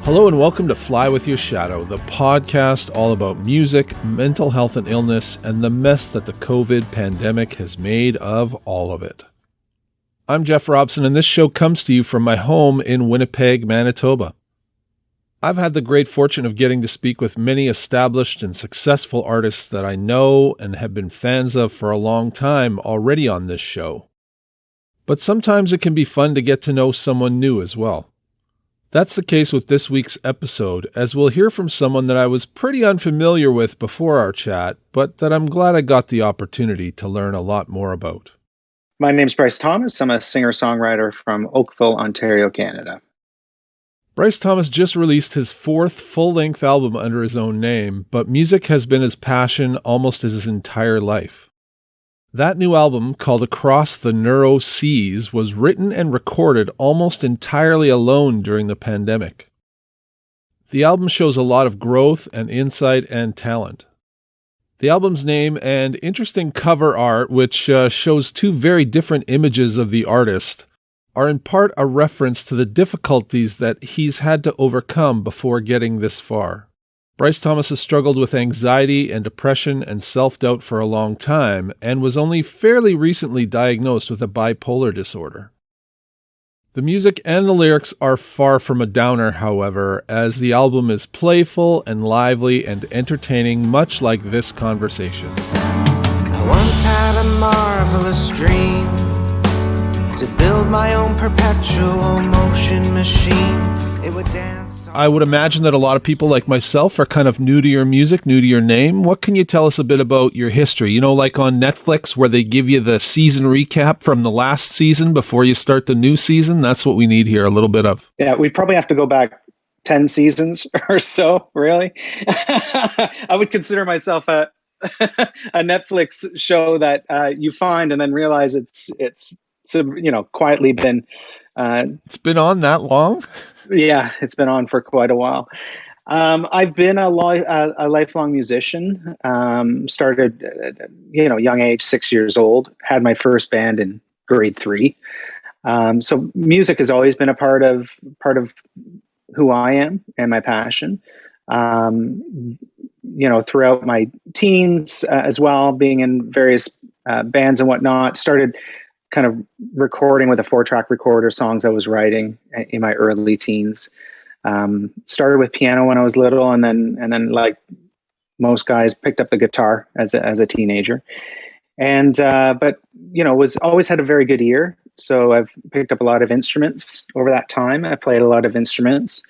Hello and welcome to Fly With Your Shadow, the podcast all about music, mental health and illness, and the mess that the COVID pandemic has made of all of it. I'm Jeff Robson, and this show comes to you from my home in Winnipeg, Manitoba. I've had the great fortune of getting to speak with many established and successful artists that I know and have been fans of for a long time already on this show. But sometimes it can be fun to get to know someone new as well. That's the case with this week's episode, as we'll hear from someone that I was pretty unfamiliar with before our chat, but that I'm glad I got the opportunity to learn a lot more about. My name's Bryce Thomas. I'm a singer-songwriter from Oakville, Ontario, Canada. Bryce Thomas just released his fourth full-length album under his own name, but music has been his passion almost his entire life. That new album, called Across the Neuro Seas, was written and recorded almost entirely alone during the pandemic. The album shows a lot of growth and insight and talent. The album's name and interesting cover art, which shows two very different images of the artist, are in part a reference to the difficulties that he's had to overcome before getting this far. Bryce Thomas has struggled with anxiety and depression and self-doubt for a long time and was only fairly recently diagnosed with a bipolar disorder. The music and the lyrics are far from a downer, however, as the album is playful and lively and entertaining, much like this conversation. I once had a marvelous dream to build my own perpetual motion machine. It would dance. I would imagine that a lot of people like myself are kind of new to your music, new to your name. What can you tell us a bit about your history? You know, like on Netflix where they give you the season recap from the last season before you start the new season? That's what we need here, a little bit of. Yeah, we'd probably have to go back 10 seasons or so, really. I would consider myself a Netflix show that you find and then realize it's quietly been... it's been on that long? Yeah, it's been on for quite a while. I've been a lifelong musician. Started at young age, 6 years old. Had my first band in grade 3. So music has always been a part of who I am and my passion. Throughout my teens as well, being in various bands and whatnot, started kind of recording with a 4-track recorder songs I was writing in my early teens. Started with piano when I was little, and then like most guys, picked up the guitar as a teenager. And but was always had a very good ear, so I've picked up a lot of instruments over that time. I played a lot of instruments,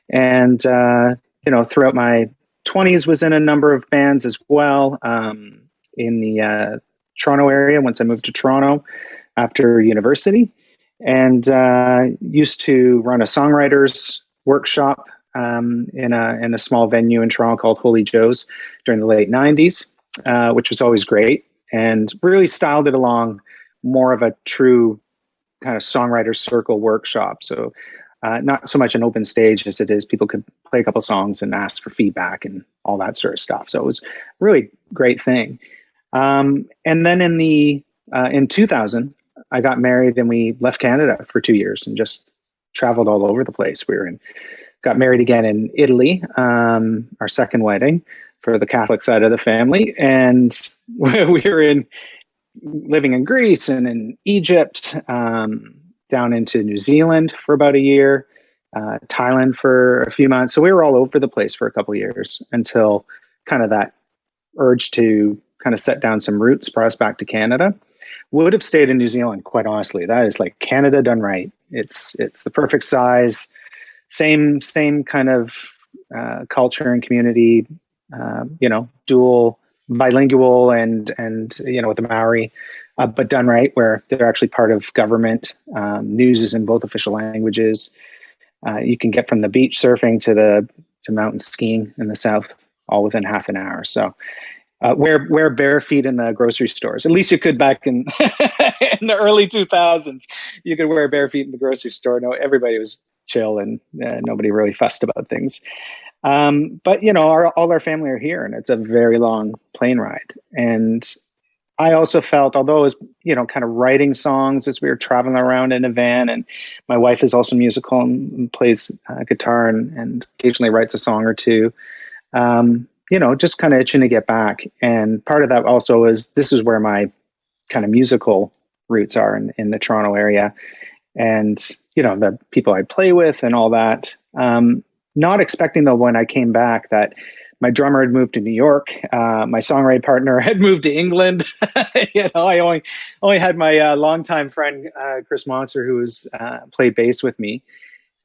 and throughout my 20s was in a number of bands as well. In the Toronto area, once I moved to Toronto after university, and used to run a songwriters workshop in a small venue in Toronto called Holy Joe's during the late 90s, which was always great, and really styled it along more of a true kind of songwriter circle workshop. So not so much an open stage as it is people could play a couple songs and ask for feedback and all that sort of stuff. So it was a really great thing. And then in 2000, I got married and we left Canada for 2 years and just traveled all over the place. Got married again in Italy, our second wedding for the Catholic side of the family. And we were living in Greece and in Egypt, down into New Zealand for about a year, Thailand for a few months. So we were all over the place for a couple of years until kind of that urge to kind of set down some roots brought us back to Canada. Would have stayed in New Zealand, quite honestly. That is like Canada done right. It's the perfect size, same kind of culture and community. Dual bilingual and with the Maori, but done right, where they're actually part of government. News is in both official languages. You can get from the beach surfing to mountain skiing in the south all within half an hour. So. Wear bare feet in the grocery stores. At least you could back in in the early 2000s. You could wear bare feet in the grocery store. No, everybody was chill and nobody really fussed about things. But all our family are here, and it's a very long plane ride. And I also felt, although I was, kind of writing songs as we were traveling around in a van, and my wife is also musical and plays guitar and occasionally writes a song or two, just kind of itching to get back. And part of that also is this is where my kind of musical roots are in the Toronto area. And, the people I play with and all that. Not expecting, though, when I came back that my drummer had moved to New York. My songwriting partner had moved to England. I only had my longtime friend, Chris Monster, who was played bass with me.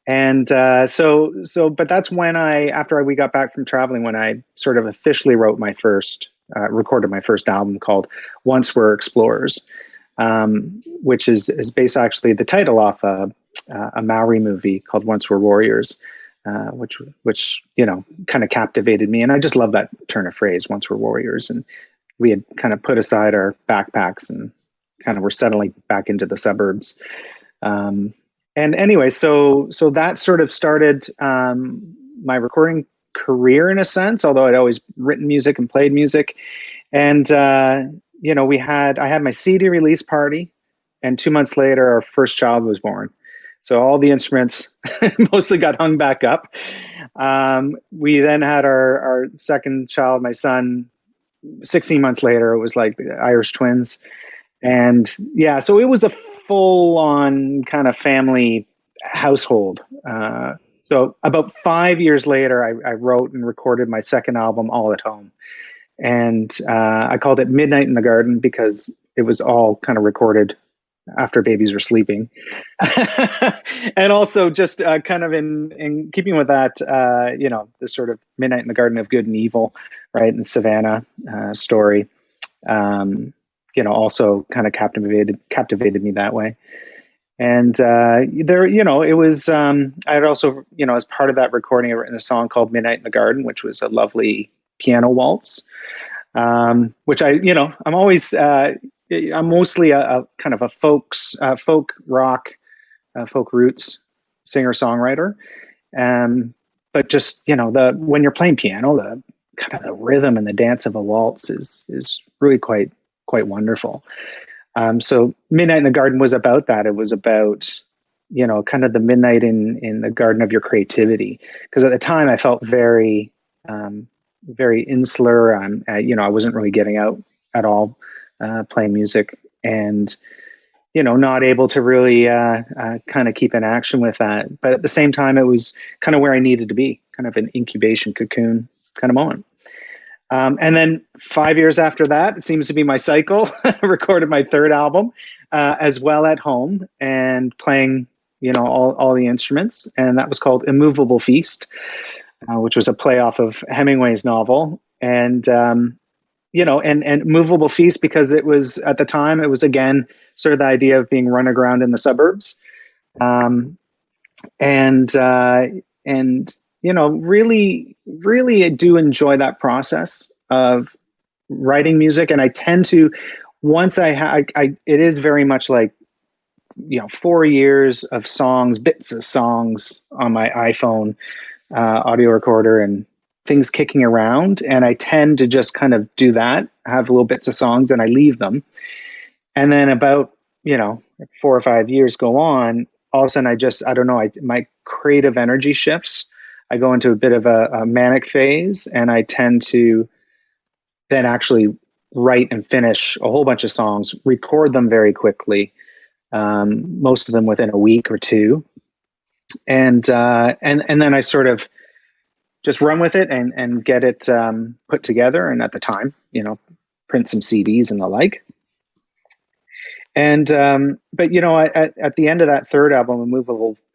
And but that's when after we got back from traveling, when I sort of officially wrote recorded my first album called Once We're Explorers, which is based actually the title off a Maori movie called Once We're Warriors, which kind of captivated me. And I just love that turn of phrase, Once We're Warriors. And we had kind of put aside our backpacks and kind of were settling back into the suburbs. And anyway, so that sort of started my recording career in a sense, although I'd always written music and played music. And, I had my CD release party, and 2 months later, our first child was born. So all the instruments mostly got hung back up. We then had our second child, my son, 16 months later. It was like the Irish twins. And yeah, so it was a full on kind of family household. So about 5 years later, I wrote and recorded my second album, All at Home. And I called it Midnight in the Garden because it was all kind of recorded after babies were sleeping. And also just kind of in keeping with that, the sort of Midnight in the Garden of Good and Evil, right, and Savannah story, also kind of captivated me that way. And it was, I had also, as part of that recording, I'd written a song called Midnight in the Garden, which was a lovely piano waltz, which I'm always, I'm mostly a kind of a folk rock, folk roots singer-songwriter. But just, when you're playing piano, the kind of the rhythm and the dance of a waltz is really quite wonderful. So Midnight in the Garden was about that. It was about, kind of the midnight in the garden of your creativity. Because at the time I felt very, very insular. I wasn't really getting out at all, playing music, and, not able to really kind of keep in action with that. But at the same time, it was kind of where I needed to be, kind of an incubation cocoon kind of moment. And then 5 years after that, it seems to be my cycle, recorded my third album, as well at home and playing, all the instruments. And that was called Immovable Feast, which was a play off of Hemingway's novel. And, and Movable Feast, because it was, at the time, it was, again, sort of the idea of being run aground in the suburbs. Really I do enjoy that process of writing music. And I tend to, once it is very much like, 4 years of songs, bits of songs on my iPhone audio recorder and things kicking around. And I tend to just kind of do that, have little bits of songs, and I leave them. And then about, 4 or 5 years go on, all of a sudden my creative energy shifts. I go into a bit of a manic phase, and I tend to then actually write and finish a whole bunch of songs, record them very quickly, most of them within a week or two. And then I sort of just run with it and get it put together. And at the time, print some CDs and the like. And, but at the end of that third album,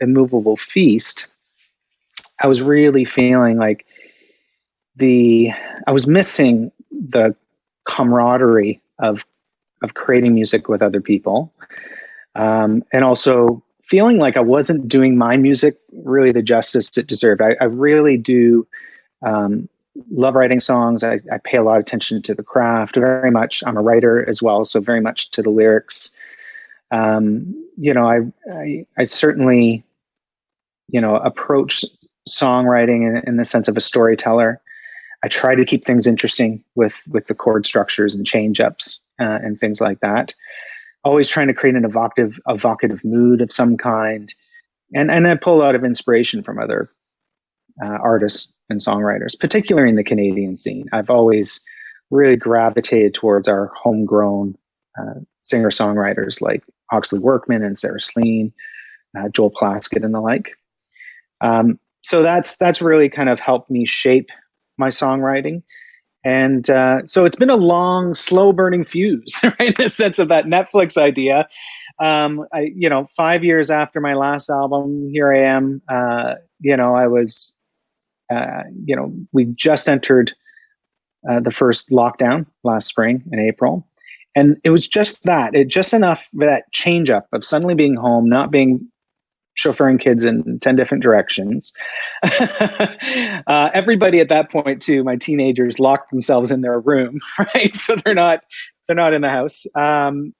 Immovable Feast, I was really feeling like I was missing the camaraderie of creating music with other people. And also feeling like I wasn't doing my music really the justice it deserved. I really do love writing songs. I pay a lot of attention to the craft very much. I'm a writer as well, so very much to the lyrics. I certainly, approach songwriting in the sense of a storyteller. I try to keep things interesting with the chord structures and change ups and things like that. Always trying to create an evocative mood of some kind. And I pull a lot of inspiration from other artists and songwriters, particularly in the Canadian scene. I've always really gravitated towards our homegrown singer-songwriters like Oxley Workman and Sarah Slean, Joel Plaskett and the like. So that's really kind of helped me shape my songwriting. And so it's been a long, slow-burning fuse, right? In the sense of that Netflix idea. 5 years after my last album, here I am. I was, we just entered the first lockdown last spring in April. And it was just enough for that change up of suddenly being home, not being chauffeuring kids in 10 different directions. Everybody at that point too, my teenagers locked themselves in their room, right? So they're not in the house. And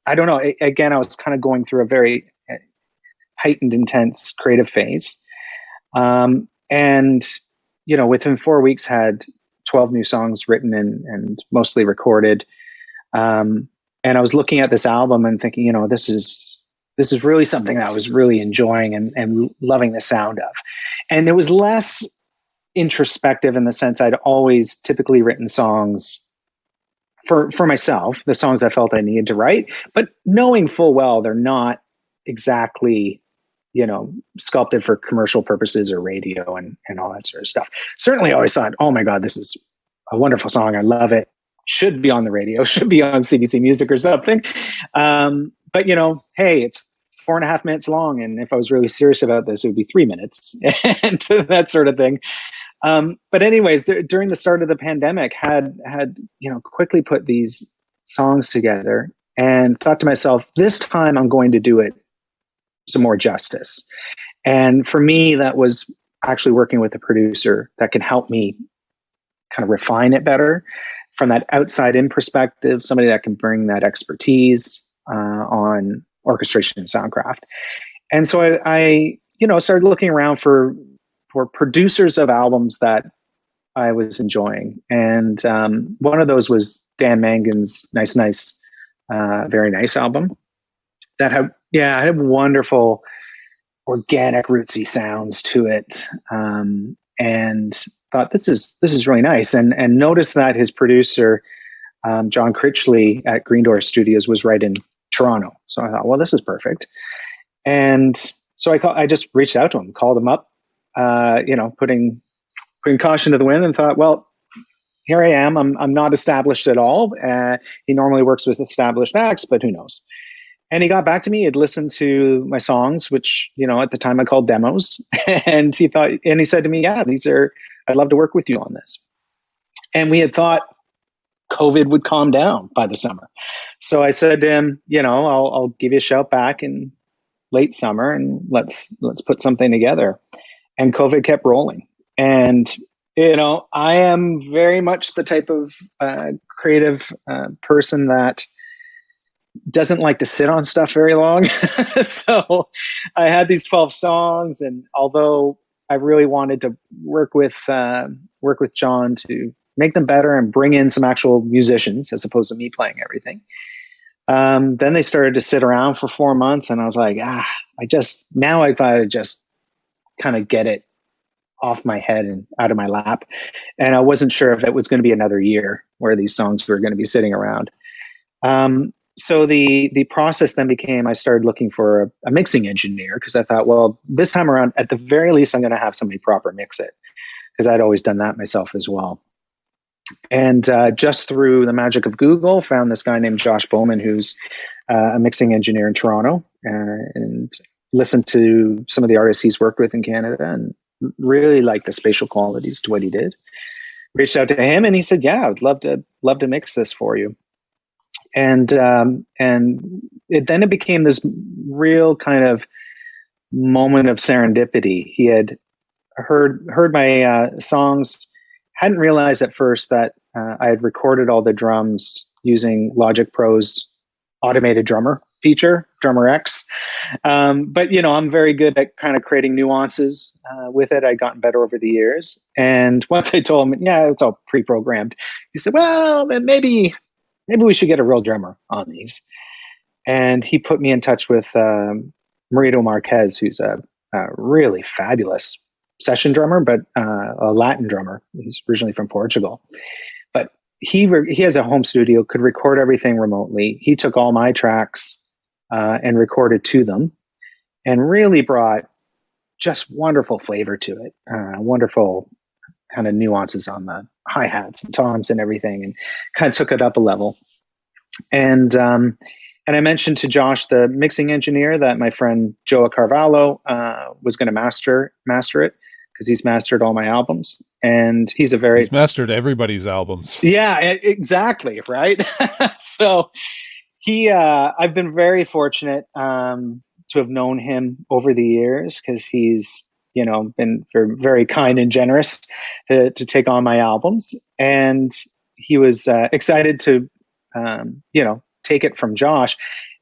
I don't know, again, I was kind of going through a very heightened, intense creative phase. Within 4 weeks had 12 new songs written and mostly recorded. And I was looking at this album and thinking, this is really something that I was really enjoying and loving the sound of. And it was less introspective in the sense I'd always typically written songs for myself, the songs I felt I needed to write, but knowing full well they're not exactly, sculpted for commercial purposes or radio and all that sort of stuff. Certainly I always thought, oh my God, this is a wonderful song. I love it. Should be on the radio, should be on CBC Music or something. But hey, it's 4.5 minutes long. And if I was really serious about this, it would be 3 minutes and that sort of thing. But anyways, during the start of the pandemic had quickly put these songs together and thought to myself, this time I'm going to do it some more justice. And for me, that was actually working with a producer that can help me kind of refine it better from that outside in perspective, somebody that can bring that expertise on orchestration and soundcraft. And so I started looking around for producers of albums that I was enjoying. And one of those was Dan Mangan's Nice, Very Nice album that had wonderful organic rootsy sounds to it. And thought this is really nice. And noticed that his producer, John Critchley at Green Door Studios, was right in Toronto. So I thought, well, this is perfect. And so I just reached out to him, called him up, putting caution to the wind, and thought, well, here I am. I'm not established at all. He normally works with established acts, but who knows? And he got back to me. He'd listened to my songs, which, at the time I called demos. And he said to me, yeah, I'd love to work with you on this. And we had thought COVID would calm down by the summer. So I said to him, I'll give you a shout back in late summer and let's put something together. And COVID kept rolling. And, I am very much the type of creative person that doesn't like to sit on stuff very long. So I had these 12 songs, and although I really wanted to work with John to make them better and bring in some actual musicians as opposed to me playing everything, then they started to sit around for 4 months, and I was like, I've got to just kind of get it off my head and out of my lap. And I wasn't sure if it was going to be another year where these songs were going to be sitting around. So the process then became, I started looking for a mixing engineer, because I thought, well, this time around, at the very least, I'm going to have somebody proper mix it, because I'd always done that myself as well. And just through the magic of Google, found this guy named Josh Bowman, who's a mixing engineer in Toronto, and listened to some of the artists he's worked with in Canada and really liked the spatial qualities to what he did. Reached out to him, and he said, yeah, I'd love to mix this for you. And it became this real kind of moment of serendipity. He had heard my songs, hadn't realized at first that I had recorded all the drums using Logic Pro's automated drummer feature, drummer X. But I'm very good at kind of creating nuances with it. I'd gotten better over the years. And once I told him, yeah, it's all pre-programmed, he said, well, then maybe we should get a real drummer on these. And he put me in touch with Marito Marquez, who's a really fabulous session drummer, but a Latin drummer. He's originally from Portugal. But he has a home studio, could record everything remotely. He took all my tracks and recorded to them, and really brought just wonderful flavor to it, wonderful kind of nuances on the hi-hats and toms and everything, and kind of took it up a level. And I mentioned to Josh, the mixing engineer, that my friend Joa Carvalho was going to master it, because he's mastered all my albums, and he's mastered everybody's albums. Yeah, exactly, right. So I've been very fortunate to have known him over the years, because he's been very, very kind and generous to take on my albums, and he was excited to take it from Josh.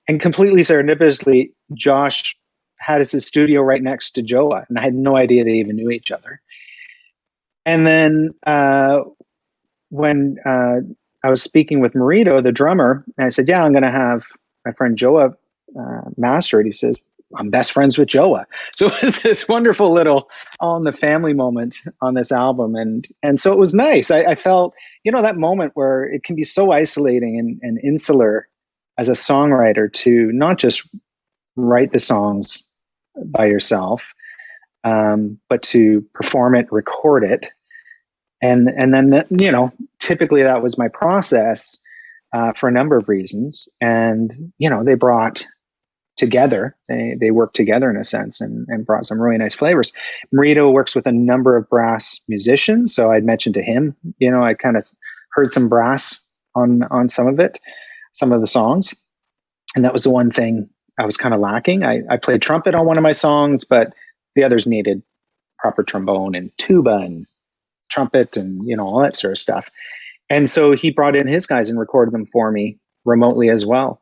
And completely serendipitously, Josh had his studio right next to Joa, and I had no idea they even knew each other. And then when I was speaking with Marito, the drummer, and I said, yeah, I'm going to have my friend Joa master it. He says, I'm best friends with Joa. So it was this wonderful little all in the family moment on this album. And so it was nice. I felt, that moment where it can be so isolating and insular as a songwriter to not just write the songs by yourself, but to perform it, record it. And then, typically that was my process for a number of reasons. And, they brought together, they worked together in a sense, and brought some really nice flavors. Marito works with a number of brass musicians. So I'd mentioned to him, I kind of heard some brass on some of it, some of the songs. And that was the one thing I was kind of lacking. I played trumpet on one of my songs, but the others needed proper trombone and tuba and trumpet and, all that sort of stuff. And so he brought in his guys and recorded them for me remotely as well.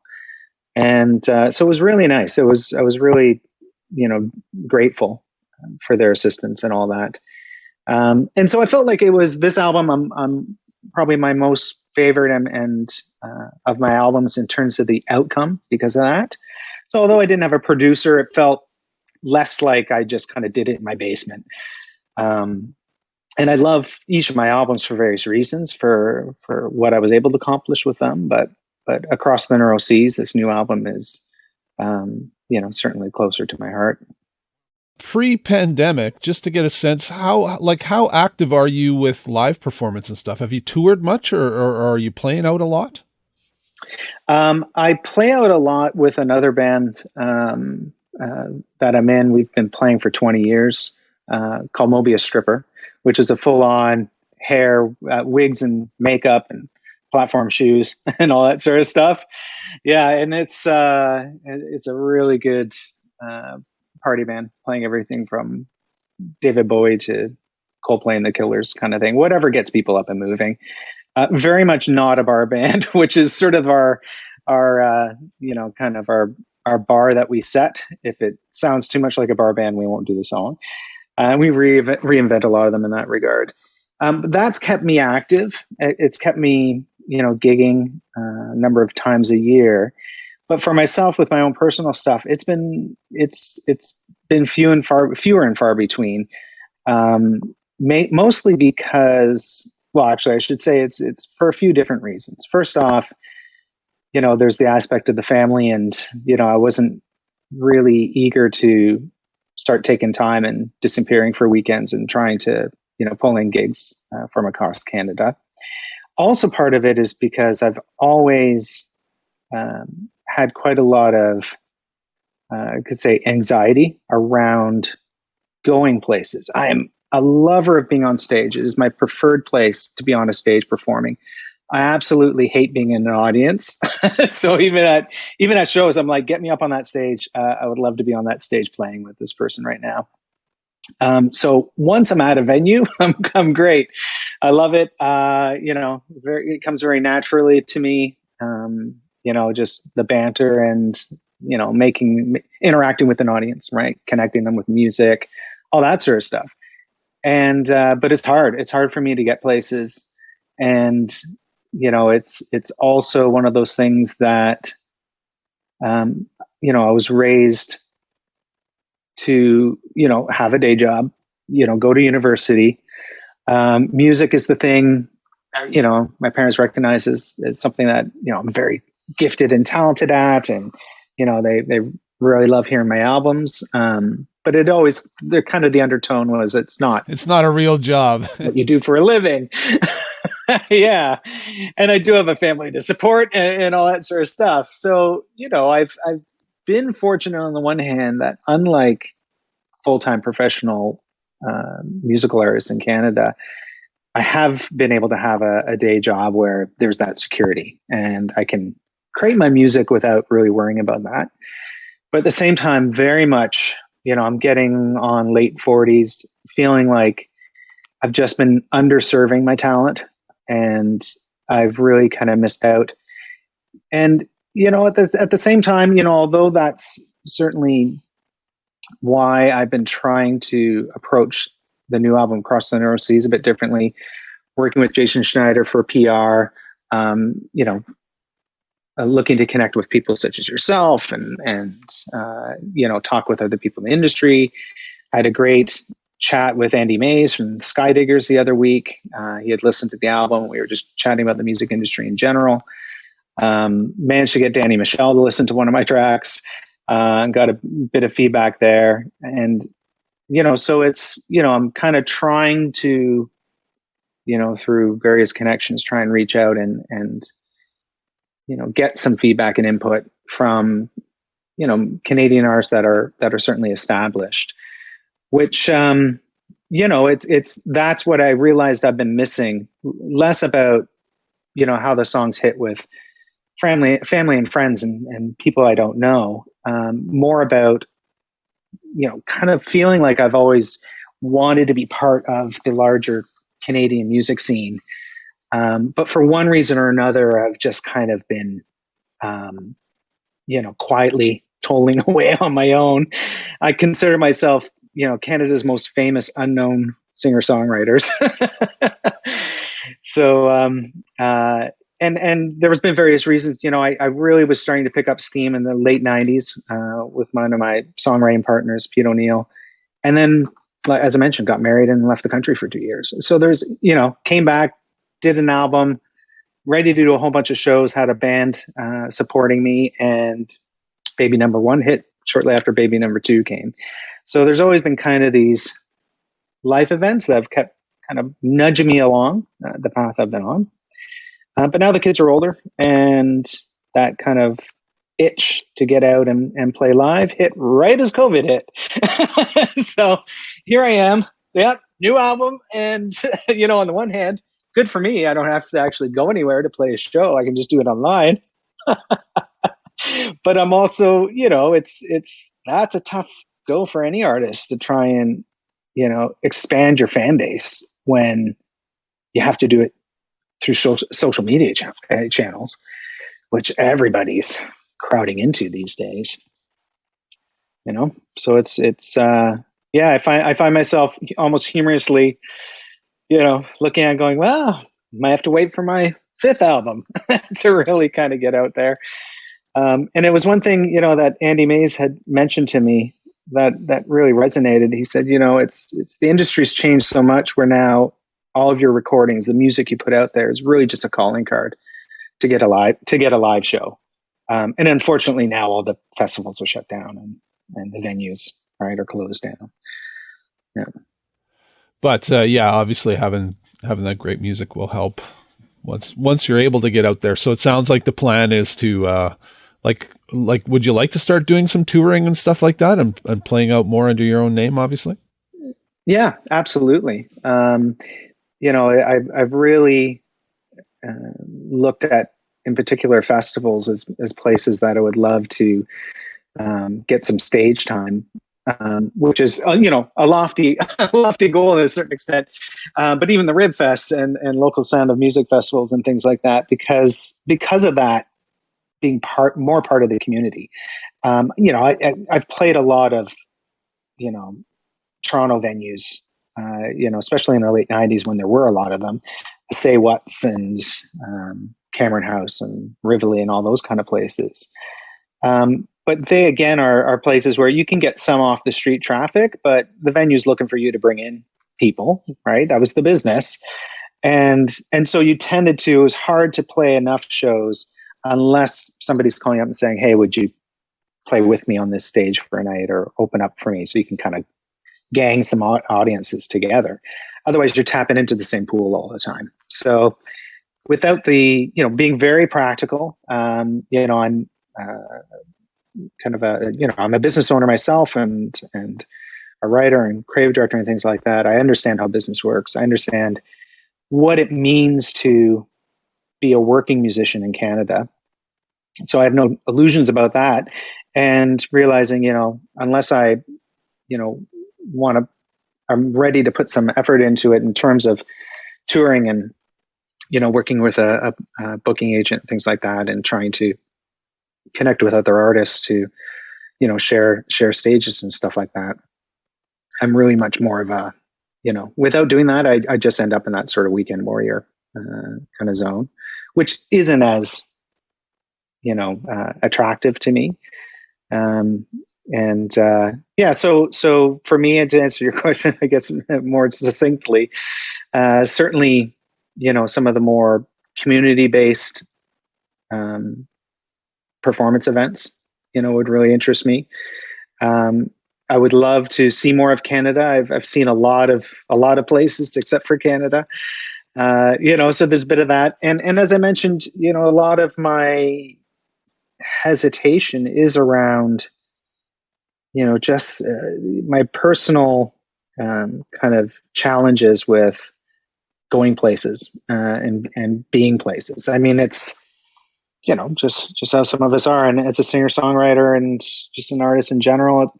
And so it was really nice. I was really, grateful for their assistance and all that. And so I felt like it was this album. I'm probably my most favorite and of my albums in terms of the outcome because of that. So although I didn't have a producer, it felt less like I just kind of did it in my basement. And I love each of my albums for various reasons, for what I was able to accomplish with them. But Across the Neuro Seas, this new album is, certainly closer to my heart. Pre-pandemic, just to get a sense, how active are you with live performance and stuff? Have you toured much, or are you playing out a lot? I play out a lot with another band that I'm in. We've been playing for 20 years, called Mobius Stripper, which is a full-on hair, wigs and makeup and platform shoes and all that sort of stuff. Yeah, and it's a really good party band, playing everything from David Bowie to Coldplay and the Killers kind of thing, whatever gets people up and moving. Very much not a bar band, which is sort of our kind of our bar that we set. If it sounds too much like a bar band, we won't do the song. We reinvent a lot of them in that regard. But that's kept me active. It's kept me, gigging a number of times a year. But for myself, with my own personal stuff, it's been fewer and far between. Mostly because, well, actually, I should say it's for a few different reasons. First off, there's the aspect of the family, and I wasn't really eager to start taking time and disappearing for weekends and trying to pull in gigs from across Canada. Also, part of it is because I've always had quite a lot of, I could say, anxiety around going places. I am a lover of being on stage. It is my preferred place to be on a stage performing. I absolutely hate being in an audience. So even at shows, I'm like, get me up on that stage. I would love to be on that stage playing with this person right now. So once I'm at a venue, I'm great. I love it. It comes very naturally to me. Just the banter and interacting with an audience, right? Connecting them with music, all that sort of stuff. And, but it's hard for me to get places. And, it's also one of those things that, I was raised to, have a day job, go to university. Music is the thing, my parents recognize as something that, I'm very gifted and talented at. And, they really love hearing my albums. But they're kind of the undertone was it's not a real job. What you do for a living. Yeah. And I do have a family to support and all that sort of stuff. So, I've been fortunate on the one hand that unlike full-time professional musical artists in Canada, I have been able to have a day job where there's that security and I can create my music without really worrying about that. But at the same time, very much, I'm getting on late 40s, feeling like I've just been underserving my talent and I've really kind of missed out. And, at the same time, although that's certainly why I've been trying to approach the new album, Cross the Neuro Seas, a bit differently, working with Jason Schneider for PR, looking to connect with people such as yourself and talk with other people in the industry. I had a great chat with Andy Mays from Skydiggers the other week. He had listened to the album. We were just chatting about the music industry in general. Managed to get Danny Michel to listen to one of my tracks, and got a bit of feedback there. And, so it's, I'm kind of trying to, through various connections, try and reach out and get some feedback and input from, Canadian artists that are certainly established, which, that's what I realized I've been missing, less about, how the songs hit with family and friends and people I don't know, more about, kind of feeling like I've always wanted to be part of the larger Canadian music scene. But for one reason or another, I've just kind of been, quietly toiling away on my own. I consider myself, Canada's most famous unknown singer-songwriters. So, and there's been various reasons, I really was starting to pick up steam in the late 90s with one of my songwriting partners, Pete O'Neill. And then, as I mentioned, got married and left the country for 2 years. So there's, came back, did an album, ready to do a whole bunch of shows, had a band supporting me, and Baby Number One hit shortly after Baby Number Two came. So there's always been kind of these life events that have kept kind of nudging me along the path I've been on. But now the kids are older, and that kind of itch to get out and play live hit right as COVID hit. So here I am. Yep, new album. And, on the one hand, good for me. I don't have to actually go anywhere to play a show. I can just do it online. But I'm also, that's a tough go for any artist to try and, expand your fan base when you have to do it through social media channels, which everybody's crowding into these days. So I find myself almost humorously, looking at going, well, might have to wait for my fifth album to really kind of get out there. And it was one thing, that Andy Mays had mentioned to me that really resonated. He said, it's the industry's changed so much where now all of your recordings, the music you put out there is really just a calling card to get a live show. And unfortunately now all the festivals are shut down and the venues, right, are closed down. Yeah. But obviously having that great music will help once you're able to get out there. So it sounds like the plan is to like would you like to start doing some touring and stuff like that and playing out more under your own name, obviously? Yeah, absolutely. I've really looked at, in particular, festivals as places that I would love to get some stage time, which is a lofty goal to a certain extent. But even the Rib Fest and local Sound of Music festivals and things like that, because of that being more part of the community, I've played a lot of, Toronto venues, especially in the late 90s when there were a lot of them, Say What's and Cameron House and Rivoli and all those kind of places. But they, again, are places where you can get some off the street traffic, but the venue's looking for you to bring in people, right? That was the business. And so it was hard to play enough shows unless somebody's calling up and saying, hey, would you play with me on this stage for a night or open up for me, so you can kind of gang some audiences together. Otherwise, you're tapping into the same pool all the time. So without the, being very practical, I'm kind of I'm a business owner myself and a writer and creative director and things like that. I understand how business works. I understand what it means to be a working musician in Canada. So I have no illusions about that. And realizing, unless I, I'm ready to put some effort into it in terms of touring and, working with a booking agent, things like that, and trying to connect with other artists to, share stages and stuff like that. I'm really much more of a, without doing that, I just end up in that sort of weekend warrior kind of zone, which isn't as, attractive to me. So for me, and to answer your question, I guess more succinctly, certainly, some of the more community-based performance events, would really interest me. I would love to see more of Canada. I've seen a lot of places except for Canada. So there's a bit of that. And as I mentioned, a lot of my hesitation is around, just my personal kind of challenges with going places and being places. I mean, it's, just how some of us are. And as a singer-songwriter and just an artist in general,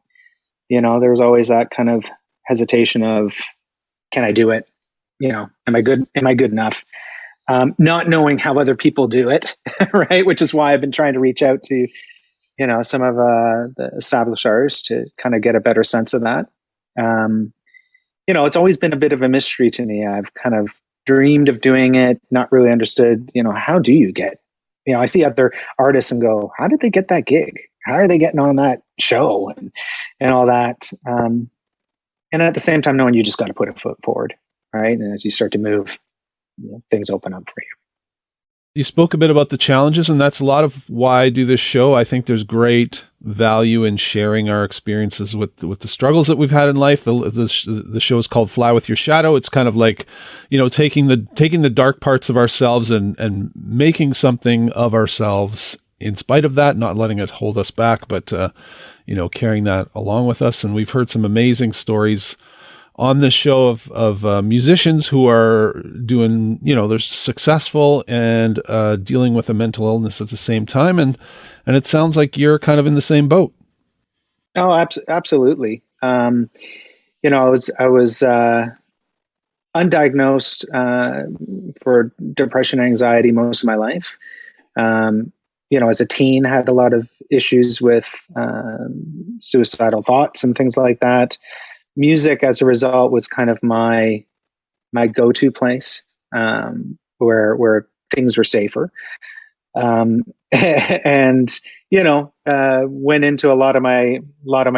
there's always that kind of hesitation of, can I do it? Am I good? Am I good enough? Not knowing how other people do it, right? Which is why I've been trying to reach out to, some of the established artists to kind of get a better sense of that. It's always been a bit of a mystery to me. I've kind of dreamed of doing it, not really understood, how do you get, I see other artists and go, how did they get that gig? How are they getting on that show and all that? And at the same time, knowing you just got to put a foot forward, right? And as you start to move, things open up for you. You spoke a bit about the challenges, and that's a lot of why I do this show. I think there's great value in sharing our experiences with the struggles that we've had in life. The show is called Fly With Your Shadow. It's kind of like, taking the dark parts of ourselves and making something of ourselves in spite of that, not letting it hold us back, but, carrying that along with us. And we've heard some amazing stories on this show of musicians who are doing, they're successful and dealing with a mental illness at the same time. And it sounds like you're kind of in the same boat. Oh, absolutely. I was undiagnosed for depression and anxiety most of my life. As a teen, had a lot of issues with suicidal thoughts and things like that. Music, as a result, was kind of my go-to place where things were safer, and went into a lot of my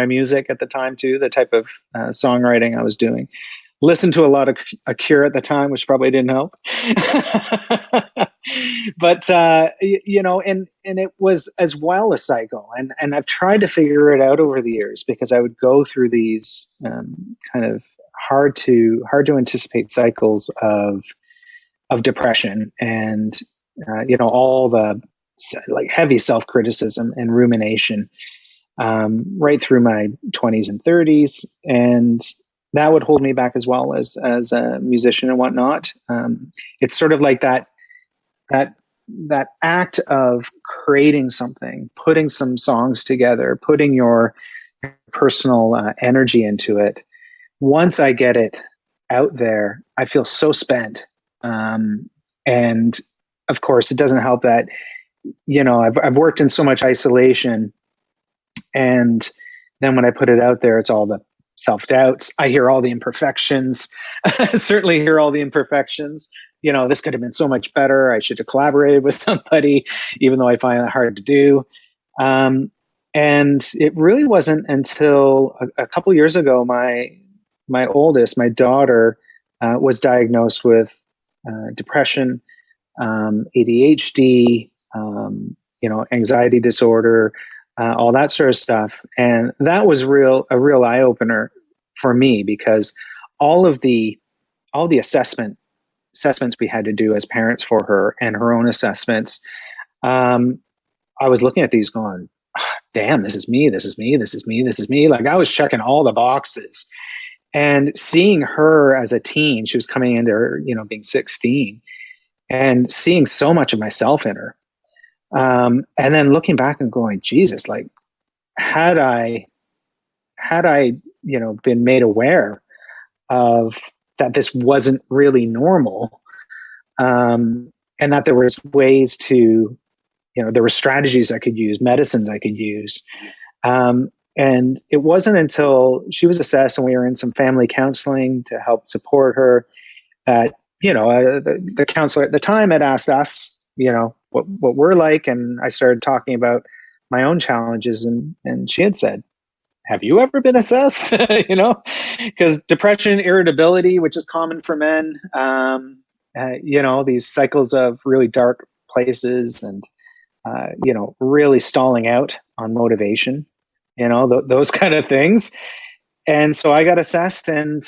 music at the time too. The type of songwriting I was doing, listened to a lot of A Cure at the time, which probably didn't help. But and it was as well a cycle, and I've tried to figure it out over the years, because I would go through these kind of hard to anticipate cycles of depression and all the like heavy self-criticism and rumination right through my 20s and 30s, and that would hold me back as well as a musician and whatnot. It's sort of like that act of creating something, putting some songs together, putting your personal energy into it. Once I get it out there, I feel so spent. And of course, it doesn't help that, I've worked in so much isolation And then when I put it out there, it's all the self-doubts. I hear all the imperfections. Certainly hear all the imperfections. This could have been so much better. I should have collaborated with somebody, even though I find it hard to do. And it really wasn't until a couple years ago, my oldest, my daughter, was diagnosed with depression, ADHD, anxiety disorder, all that sort of stuff. And that was a real eye opener for me, because all the assessments we had to do as parents for her, and her own assessments, I was looking at these going, damn, this is me. Like, I was checking all the boxes. And seeing her as a teen, she was coming into her, being 16, and seeing so much of myself in her. And then looking back and going, Jesus, like, had I, been made aware of that this wasn't really normal, and that there was ways to, there were strategies I could use, medicines I could use. And it wasn't until she was assessed and we were in some family counseling to help support her that, the counselor at the time had asked us, what we're like. And I started talking about my own challenges, and she had said, have you ever been assessed? Because depression, irritability, which is common for men, these cycles of really dark places and, really stalling out on motivation, those kind of things. And so I got assessed, and,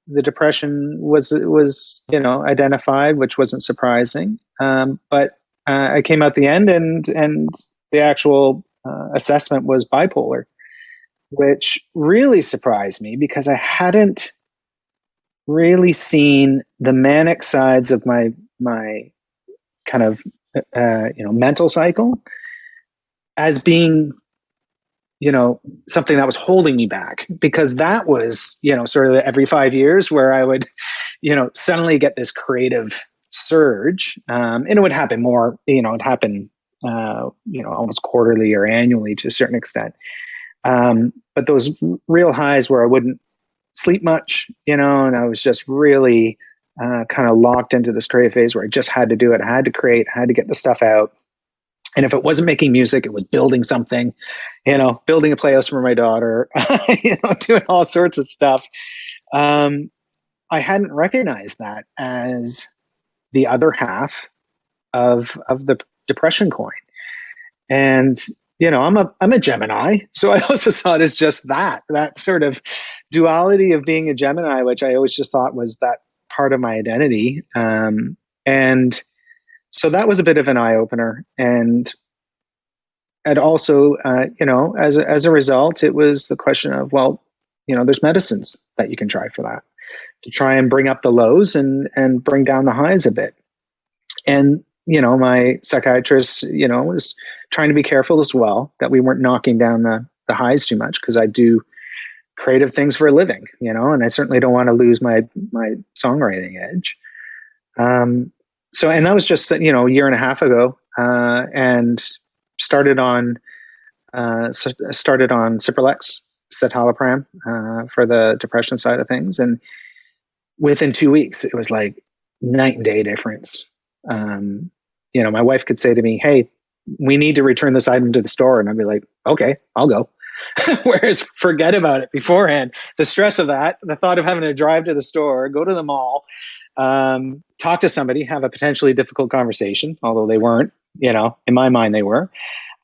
the depression was identified, which wasn't surprising. But I came out the end, and the actual assessment was bipolar, which really surprised me, because I hadn't really seen the manic sides of my kind of mental cycle as being something that was holding me back, because that was sort of every 5 years where I would suddenly get this creative surge, and it would happen more, it'd happen almost quarterly or annually to a certain extent, but those real highs where I wouldn't sleep much, and I was just really kind of locked into this creative phase where I just had to do it. I had to create, I had to get the stuff out. And if it wasn't making music, it was building something, building a playhouse for my daughter, doing all sorts of stuff. I hadn't recognized that as the other half of the depression coin. And, I'm a Gemini. So I also saw it as just that sort of duality of being a Gemini, which I always just thought was that part of my identity. And so that was a bit of an eye opener. And also, as a result, it was the question of, well, there's medicines that you can try for that, to try and bring up the lows and bring down the highs a bit. And, my psychiatrist, was trying to be careful as well that we weren't knocking down the highs too much, because I do creative things for a living, and I certainly don't want to lose my songwriting edge. So, and that was just, a year and a half ago, and started on Cipralex, citalopram, for the depression side of things. And within 2 weeks, it was like night and day difference. My wife could say to me, hey, we need to return this item to the store. And I'd be like, okay, I'll go. Whereas forget about it beforehand. The stress of that, the thought of having to drive to the store, go to the mall, talk to somebody, have a potentially difficult conversation, although they weren't, in my mind they were.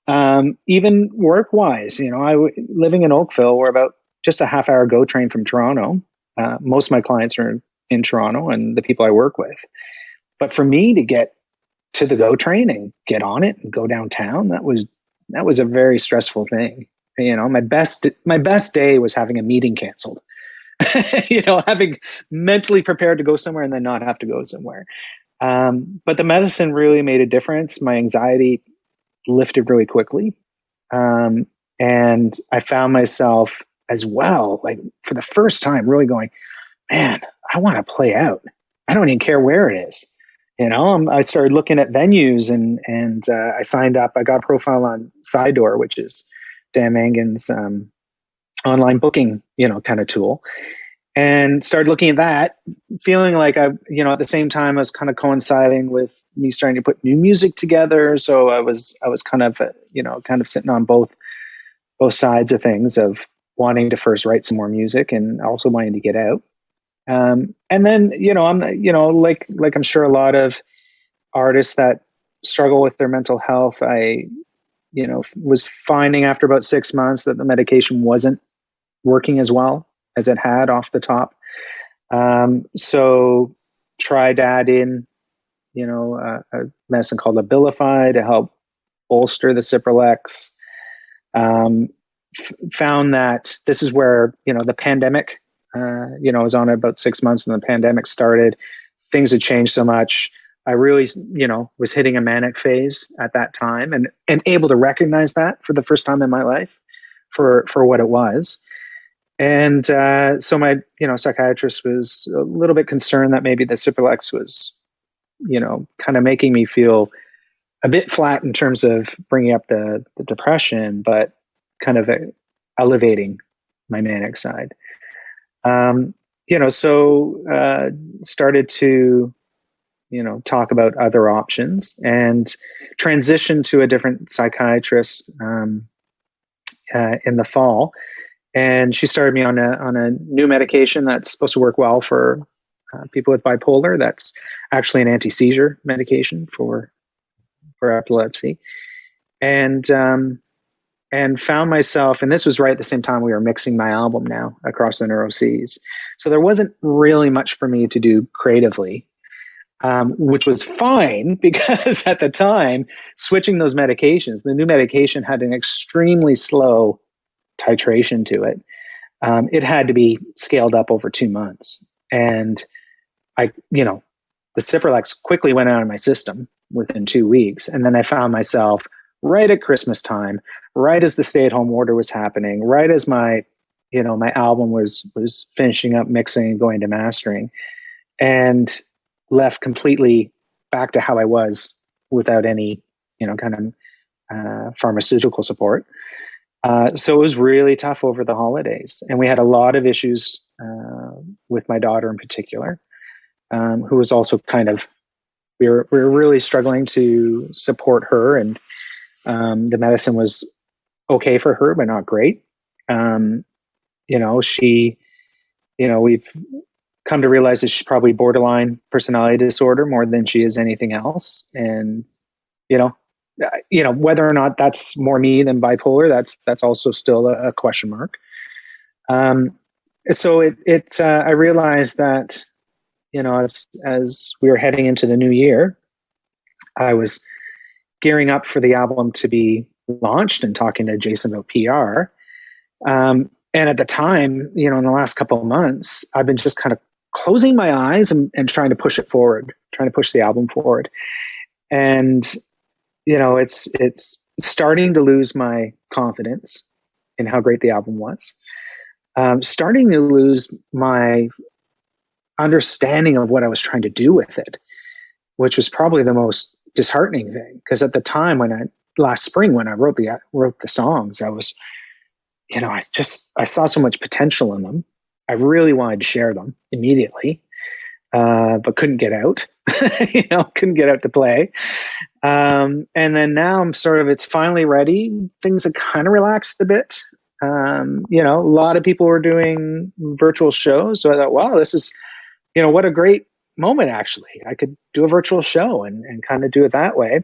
Even work-wise, living in Oakville, we're about just a half-hour GO train from Toronto. Most of my clients are in Toronto, and the people I work with. But for me to get to the GO train and get on it and go downtown, that was a very stressful thing. My best day was having a meeting canceled. Having mentally prepared to go somewhere and then not have to go somewhere. But the medicine really made a difference. My anxiety lifted really quickly. And I found myself as well, like for the first time, really going, man, I want to play out. I don't even care where it is. I started looking at venues and I signed up. I got a profile on Sidor, which is Dan Mangan's online booking, kind of tool, and started looking at that, feeling like at the same time I was kind of coinciding with me starting to put new music together. So I was kind of, kind of sitting on both sides of things, of wanting to first write some more music and also wanting to get out. And then, I'm, like I'm sure a lot of artists that struggle with their mental health, I, was finding after about 6 months that the medication wasn't working as well as it had off the top. So tried to add in, a medicine called Abilify to help bolster the Cipralex. Found that this is where, the pandemic, I was on it about 6 months and the pandemic started. Things had changed so much. I really, was hitting a manic phase at that time and able to recognize that for the first time in my life for what it was. And so my, psychiatrist was a little bit concerned that maybe the Cipralex was, kind of making me feel a bit flat in terms of bringing up the depression, but kind of elevating my manic side. So started to, talk about other options and transition to a different psychiatrist in the fall. And she started me on a new medication that's supposed to work well for people with bipolar. That's actually an anti-seizure medication for epilepsy. And found myself, and this was right at the same time we were mixing my album now across the Neuro Seas. So there wasn't really much for me to do creatively, which was fine because at the time, switching those medications, the new medication had an extremely slow titration to it. It had to be scaled up over 2 months. And the Cipralex quickly went out of my system within 2 weeks. And then I found myself right at Christmas time, right as the stay-at-home order was happening, right as my album was finishing up mixing and going to mastering, and left completely back to how I was without any, kind of pharmaceutical support. So it was really tough over the holidays, and we had a lot of issues with my daughter in particular, who was also kind of, we were really struggling to support her, and the medicine was okay for her, but not great. We've come to realize that she's probably borderline personality disorder more than she is anything else. And, whether or not that's more me than bipolar, that's also still a question mark. So I realized that, as we were heading into the new year, I was gearing up for the album to be launched and talking to Jason about PR. And at the time, in the last couple of months, I've been just kind of closing my eyes and trying to push it forward, trying to push the album forward. And, it's starting to lose my confidence in how great the album was. Starting to lose my understanding of what I was trying to do with it, which was probably the most disheartening thing. Because at the time last spring, when I wrote the songs, I was, I saw so much potential in them. I really wanted to share them immediately, but couldn't get out, couldn't get out to play. And then now I'm it's finally ready. Things have kind of relaxed a bit. A lot of people were doing virtual shows. So I thought, wow, this is, what a great moment, actually. I could do a virtual show and kind of do it that way.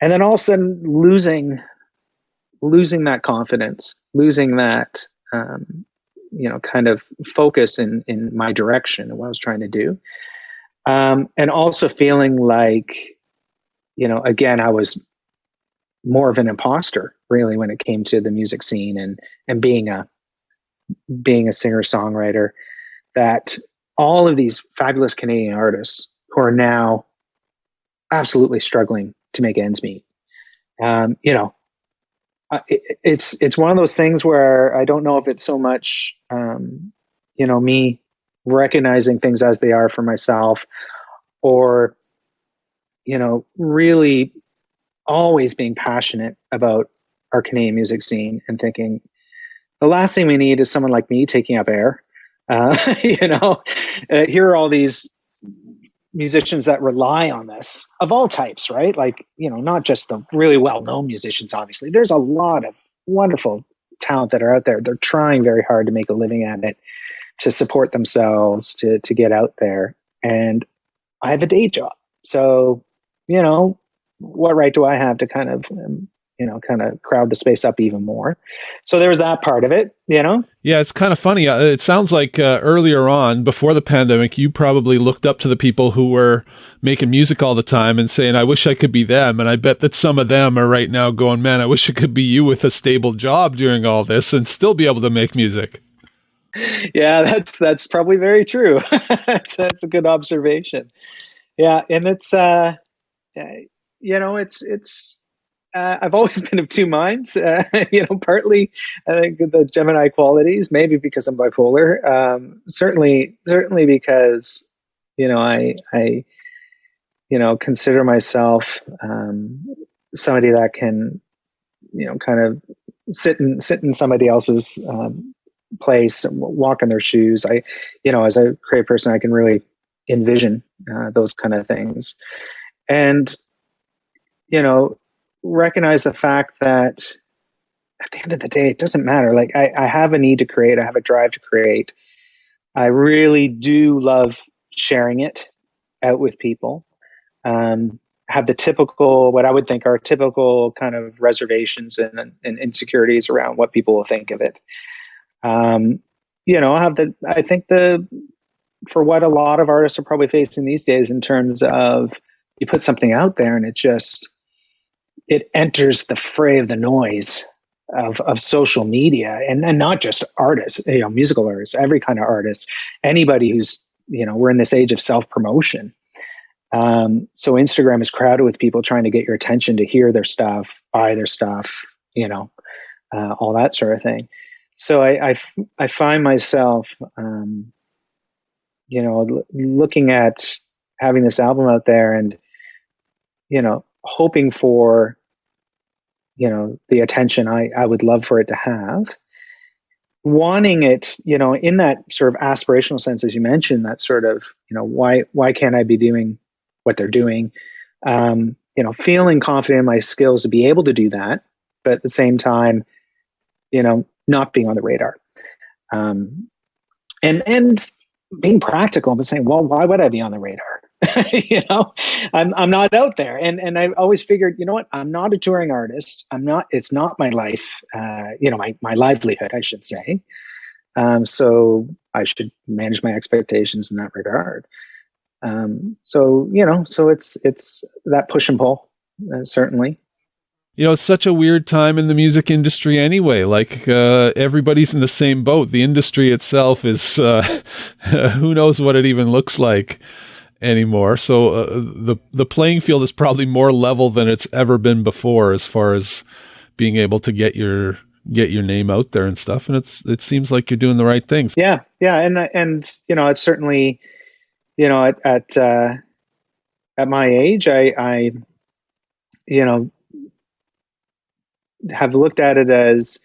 And then all of a sudden losing that confidence, losing that, kind of focus in my direction and what I was trying to do. And also feeling like, again, I was more of an imposter really when it came to the music scene and being a singer-songwriter, that all of these fabulous Canadian artists who are now absolutely struggling to make ends meet. It's one of those things where I don't know if it's so much, me recognizing things as they are for myself, or really always being passionate about our Canadian music scene and thinking the last thing we need is someone like me taking up air. Here are all these musicians that rely on this of all types, right? Like, not just the really well-known musicians, obviously. There's a lot of wonderful talent that are out there. They're trying very hard to make a living at it, to support themselves, to get out there. And I have a day job. So, what right do I have to kind of crowd the space up even more? So there was that part of it, Yeah, it's kind of funny. It sounds like earlier on, before the pandemic, you probably looked up to the people who were making music all the time and saying, I wish I could be them. And I bet that some of them are right now going, man, I wish it could be you with a stable job during all this and still be able to make music. Yeah, that's probably very true. That's a good observation. Yeah, and it's I've always been of two minds. Partly I think the Gemini qualities, maybe because I'm bipolar. Certainly because I consider myself somebody that can kind of sit in somebody else's place and walk in their shoes. As a creative person, I can really envision those kind of things, and recognize the fact that at the end of the day, it doesn't matter. Like I have a need to create, I have a drive to create. I really do love sharing it out with people. Have the typical, what I would think are typical kind of reservations and insecurities around what people will think of it. I think for what a lot of artists are probably facing these days in terms of you put something out there and it enters the fray of the noise of social media, and not just artists, musical artists, every kind of artist, anybody who's, we're in this age of self-promotion. So Instagram is crowded with people trying to get your attention to hear their stuff, buy their stuff, all that sort of thing. So I find myself, looking at having this album out there and, hoping for, the attention I would love for it to have, wanting it, in that sort of aspirational sense, as you mentioned, that sort of, why can't I be doing what they're doing? Feeling confident in my skills to be able to do that, but at the same time, not being on the radar, and being practical, but saying, well, why would I be on the radar? I'm not out there. And I've always figured, what, I'm not a touring artist. It's not my life, my livelihood, I should say. So I should manage my expectations in that regard. So it's that push and pull, certainly. It's such a weird time in the music industry anyway. Like, everybody's in the same boat. The industry itself is, who knows what it even looks like anymore. So the playing field is probably more level than it's ever been before, as far as being able to get your name out there and stuff. And it seems like you're doing the right things. Yeah. And it's certainly, at my age, I have looked at it as,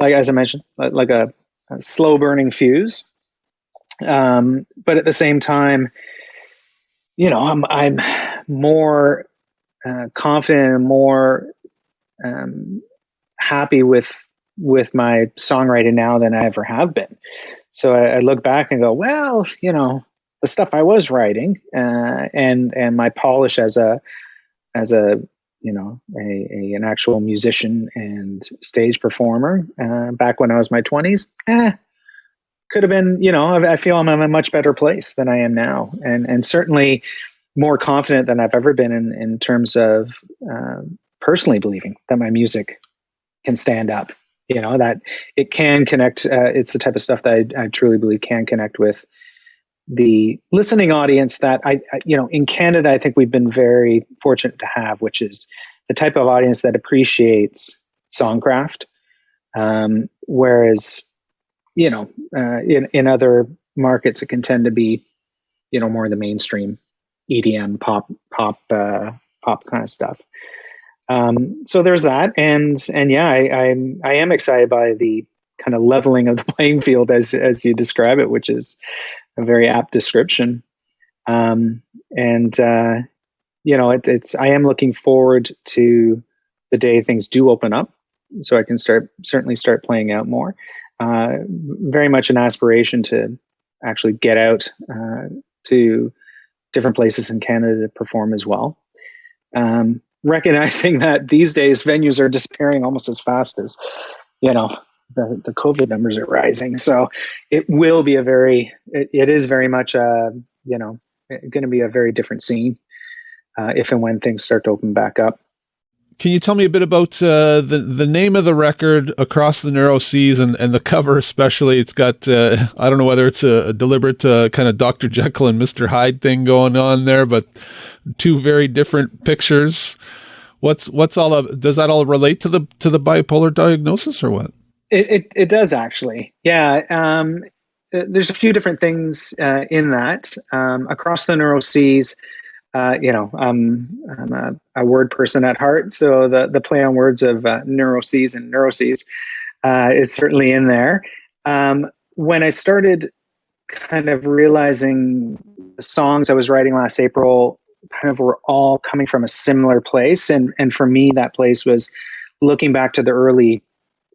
like, as I mentioned, like a slow burning fuse. But at the same time, I'm more confident and more happy with my songwriting now than I ever have been. So I look back and go, well, the stuff I was writing, and my polish as an actual musician and stage performer back when I was in my 20s, could have been, I feel I'm in a much better place than I am now, and certainly more confident than I've ever been in terms of personally believing that my music can stand up, that it can connect. It's the type of stuff that I truly believe can connect with the listening audience that in Canada, I think we've been very fortunate to have, which is the type of audience that appreciates songcraft. Whereas, in other markets, it can tend to be, more the mainstream EDM pop pop kind of stuff. So there's that, and yeah, I am excited by the kind of leveling of the playing field as you describe it, which is a very apt description. And I am looking forward to the day things do open up, so I can certainly start playing out more. Very much an aspiration to actually get out to different places in Canada to perform as well. Recognizing that these days venues are disappearing almost as fast as, the COVID numbers are rising. So it will be it is very much, going to be a very different scene if and when things start to open back up. Can you tell me a bit about the name of the record, Across the Neuro Seas, and the cover especially? It's got, I don't know whether it's a deliberate kind of Dr. Jekyll and Mr. Hyde thing going on there, but two very different pictures. Does that all relate to the bipolar diagnosis or what? It does actually. Yeah. There's a few different things in that. Across the Neuro Seas, I'm a word person at heart, so the play on words of Neuro Seas and Neuro Seas is certainly in there. When I started kind of realizing the songs I was writing last April kind of were all coming from a similar place, and for me that place was looking back to the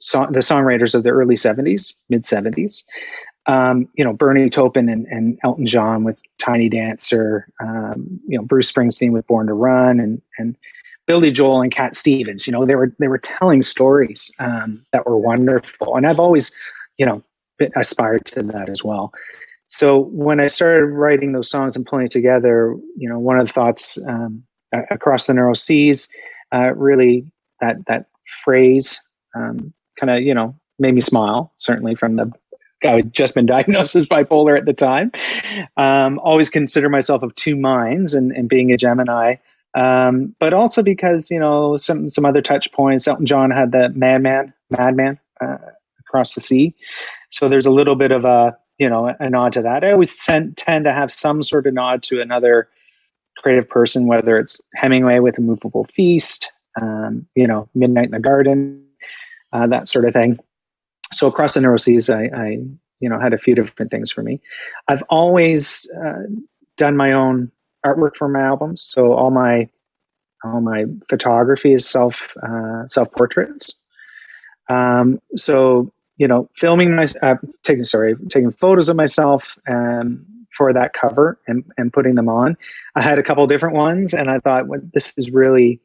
songwriters of the early 70s, mid 70s. Bernie Taupin and Elton John with Tiny Dancer, Bruce Springsteen with Born to Run, and Billy Joel and Cat Stevens. They were telling stories that were wonderful, and I've always, aspired to that as well. So when I started writing those songs and pulling it together, one of the thoughts Across the Neuro Seas, really that phrase kind of made me smile. Certainly from the I had just been diagnosed as bipolar at the time. Always consider myself of two minds and being a Gemini. But also because, some other touch points. Elton John had the Madman, Across the Sea. So there's a little bit of a nod to that. I always tend to have some sort of nod to another creative person, whether it's Hemingway with A Movable Feast, Midnight in the Garden, that sort of thing. So Across the Neuro Seas, I had a few different things for me. I've always done my own artwork for my albums. So all my photography is self portraits. So filming taking photos of myself for that cover and putting them on. I had a couple different ones, and I thought, well, this is really,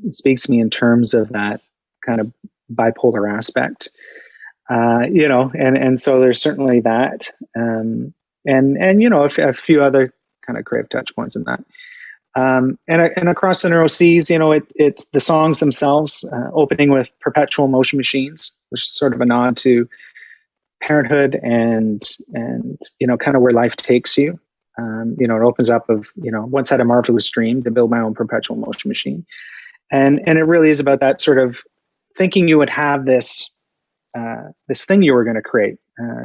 speaks to me in terms of that kind of bipolar aspect, and so there's certainly that, and a few other kind of creative touch points in that, and Across the Neuro Seas, it's the songs themselves, opening with Perpetual Motion Machines, which is sort of a nod to parenthood and kind of where life takes you. It opens up of, once had a marvelous dream to build my own perpetual motion machine, and it really is about that sort of thinking you would have this thing you were going to create,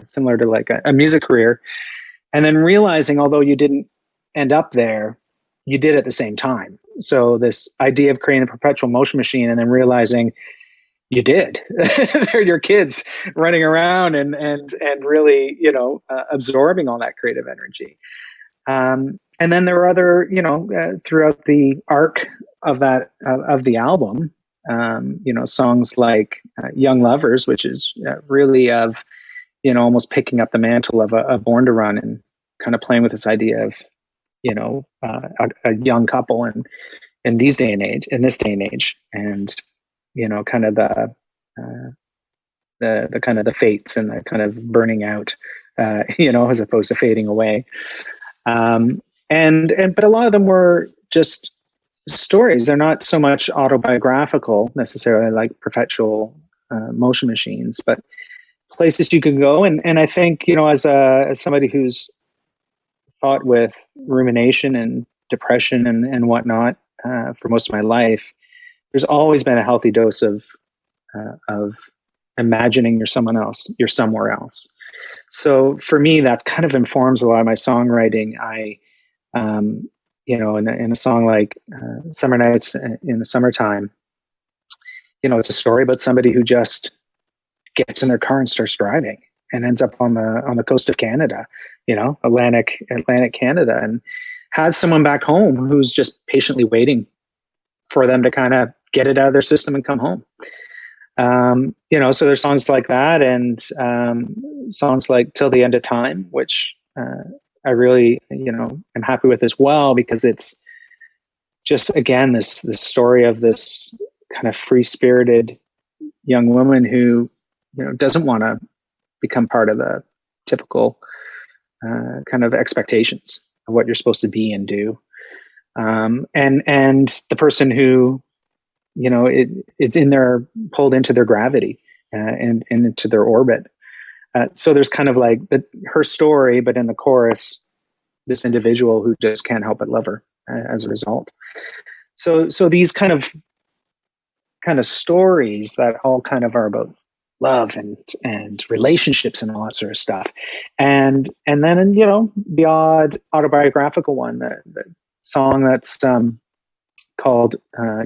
similar to like a music career, and then realizing, although you didn't end up there, you did at the same time. So this idea of creating a perpetual motion machine, and then realizing you did. They're your kids running around and really, absorbing all that creative energy. And then there were other, throughout the arc of that of the album. Songs like Young Lovers, which is really of, almost picking up the mantle of a Born to Run, and kind of playing with this idea of, a young couple in this day and age, and, kind of the kind of the fates and the kind of burning out, as opposed to fading away. But a lot of them were just stories. They're not so much autobiographical necessarily, like Perpetual Motion Machines, but places you can go. And I think, as somebody who's fought with rumination and depression and whatnot for most of my life, there's always been a healthy dose of imagining you're someone else, you're somewhere else. So for me, that kind of informs a lot of my songwriting. I in a song like Summer Nights in the Summertime, it's a story about somebody who just gets in their car and starts driving and ends up on the coast of Canada, Atlantic Canada, and has someone back home who's just patiently waiting for them to kind of get it out of their system and come home. So there's songs like that, and songs like Till the End of Time, which I really, am happy with as well, because it's just, again, this story of this kind of free-spirited young woman who, doesn't want to become part of the typical kind of expectations of what you're supposed to be and do. And the person who, it's pulled into their gravity and into their orbit. So there's kind of like her story, but in the chorus, this individual who just can't help but love her as a result. So these kind of stories that all kind of are about love and relationships and all that sort of stuff. And then, the odd autobiographical one, the song that's called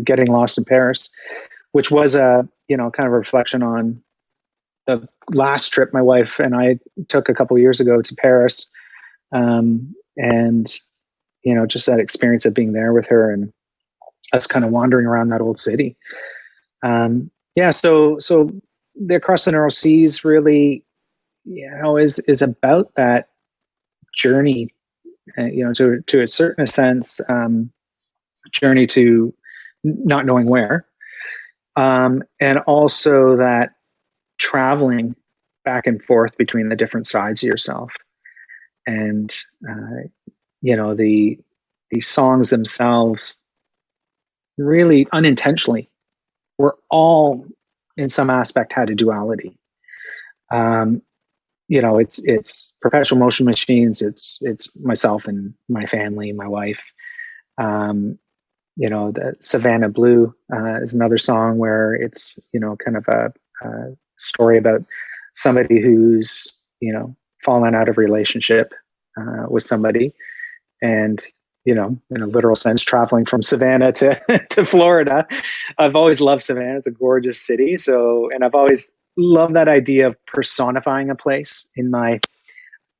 Getting Lost in Paris, which was a, kind of a reflection on the last trip my wife and I took a couple of years ago to Paris. And, just that experience of being there with her and us kind of wandering around that old city. So the Across the Neuro Seas really, is about that journey, to a certain sense, journey to not knowing where, and also that traveling back and forth between the different sides of yourself. And, the songs themselves really unintentionally were all in some aspect had a duality. It's Perpetual Motion Machines. It's myself and my family, my wife. The Savannah Blue is another song where it's, kind of a story about somebody who's, fallen out of relationship with somebody, and, in a literal sense, traveling from Savannah to Florida. I've always loved Savannah. It's a gorgeous city. And I've always loved that idea of personifying a place. In my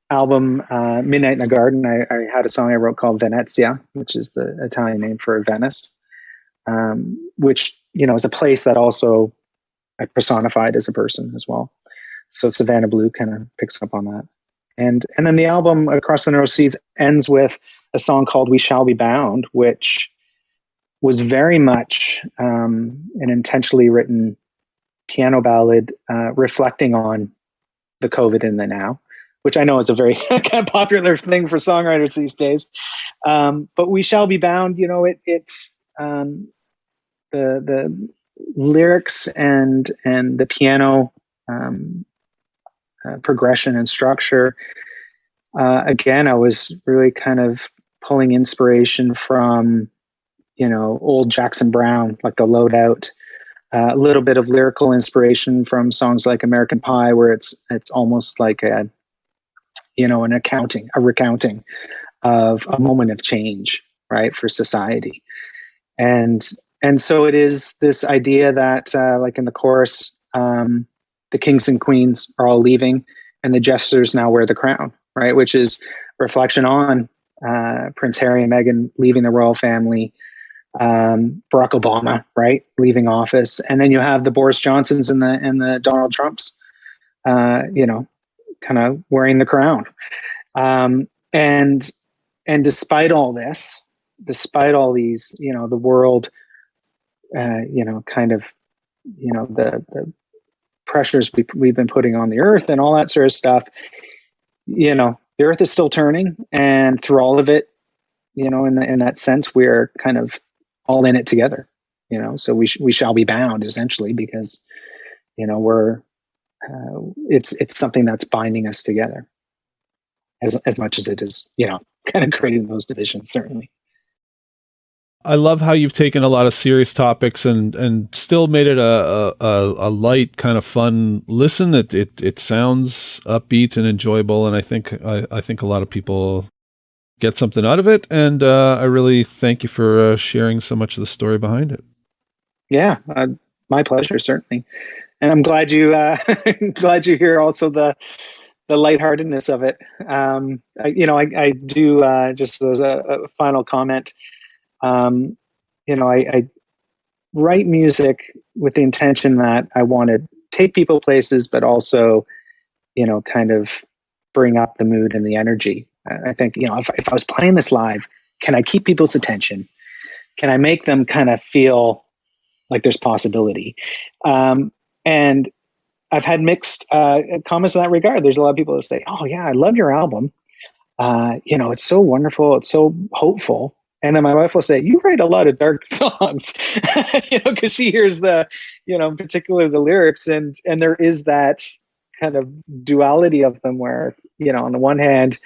album, Midnight in the Garden, I had a song I wrote called Venezia, which is the Italian name for Venice, which, is a place that also I personified as a person as well. So Savannah Blue kind of picks up on that. And then the album Across the Neuro Seas ends with a song called We Shall Be Bound, which was very much an intentionally written piano ballad reflecting on the COVID in the now, which I know is a very kind of popular thing for songwriters these days. But We Shall Be Bound, it's the lyrics and the piano progression and structure. Again, I was really kind of pulling inspiration from, old Jackson Browne, like the Loadout. A little bit of lyrical inspiration from songs like American Pie, where it's almost like a recounting of a moment of change, right, for society. And so it is this idea that, like in the chorus, the kings and queens are all leaving, and the jesters now wear the crown, right, which is reflection on Prince Harry and Meghan leaving the royal family, Barack Obama, right, leaving office, and then you have the Boris Johnsons and the Donald Trumps, kind of wearing the crown. And despite all this, despite all these, the world, kind of, the pressures we've been putting on the earth and all that sort of stuff, the earth is still turning, and through all of it, in that sense, we're kind of all in it together, so we shall be bound, essentially, because, we're, it's something that's binding us together as much as it is, kind of creating those divisions, certainly. I love how you've taken a lot of serious topics and still made it a light, kind of fun listen. It sounds upbeat and enjoyable, and I think a lot of people get something out of it. And I really thank you for sharing so much of the story behind it. Yeah, my pleasure, certainly. And I'm glad you glad you hear also the lightheartedness of it. I do just as a final comment. I write music with the intention that I want to take people places, but also, kind of bring up the mood and the energy. I think, if I was playing this live, can I keep people's attention? Can I make them kind of feel like there's possibility? And I've had mixed comments in that regard. There's a lot of people that say, "Oh yeah, I love your album. It's so wonderful. It's so hopeful." And then my wife will say, "You write a lot of dark songs," because she hears in particular the lyrics, and there is that kind of duality of them where, on the one hand,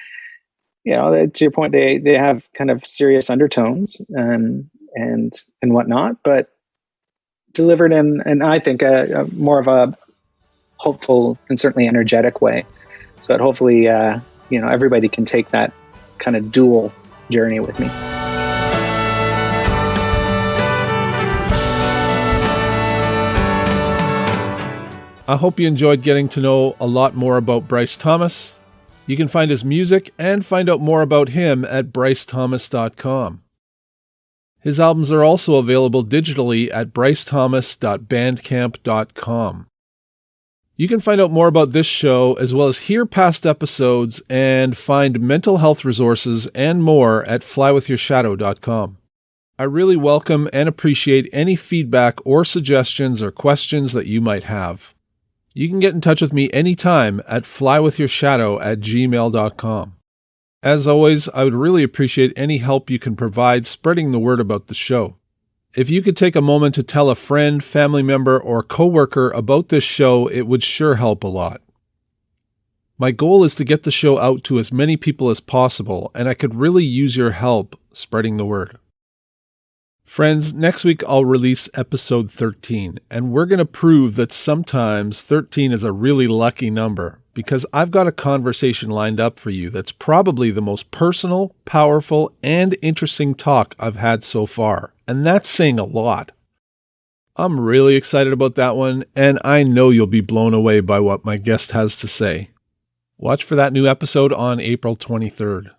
to your point, they have kind of serious undertones and whatnot, but delivered in I think a more of a hopeful and certainly energetic way, so that hopefully everybody can take that kind of dual journey with me. I hope you enjoyed getting to know a lot more about Bryce Thomas. You can find his music and find out more about him at brycethomas.com. His albums are also available digitally at brycethomas.bandcamp.com. You can find out more about this show, as well as hear past episodes and find mental health resources and more at flywithyourshadow.com. I really welcome and appreciate any feedback or suggestions or questions that you might have. You can get in touch with me anytime at flywithyourshadow@gmail.com. As always, I would really appreciate any help you can provide spreading the word about the show. If you could take a moment to tell a friend, family member, or coworker about this show, it would sure help a lot. My goal is to get the show out to as many people as possible, and I could really use your help spreading the word. Friends, next week I'll release episode 13, and we're going to prove that sometimes 13 is a really lucky number, because I've got a conversation lined up for you that's probably the most personal, powerful, and interesting talk I've had so far, and that's saying a lot. I'm really excited about that one, and I know you'll be blown away by what my guest has to say. Watch for that new episode on April 23rd.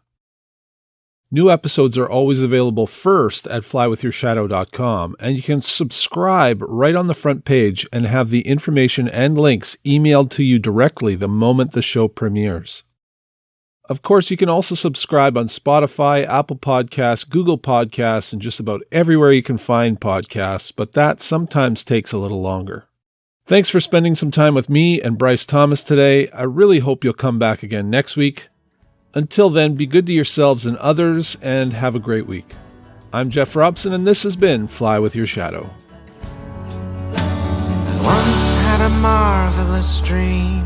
New episodes are always available first at flywithyourshadow.com, and you can subscribe right on the front page and have the information and links emailed to you directly the moment the show premieres. Of course, you can also subscribe on Spotify, Apple Podcasts, Google Podcasts, and just about everywhere you can find podcasts, but that sometimes takes a little longer. Thanks for spending some time with me and Bryce Thomas today. I really hope you'll come back again next week. Until then, be good to yourselves and others, and have a great week. I'm Jeff Robson, and this has been Fly With Your Shadow. I once had a marvelous dream.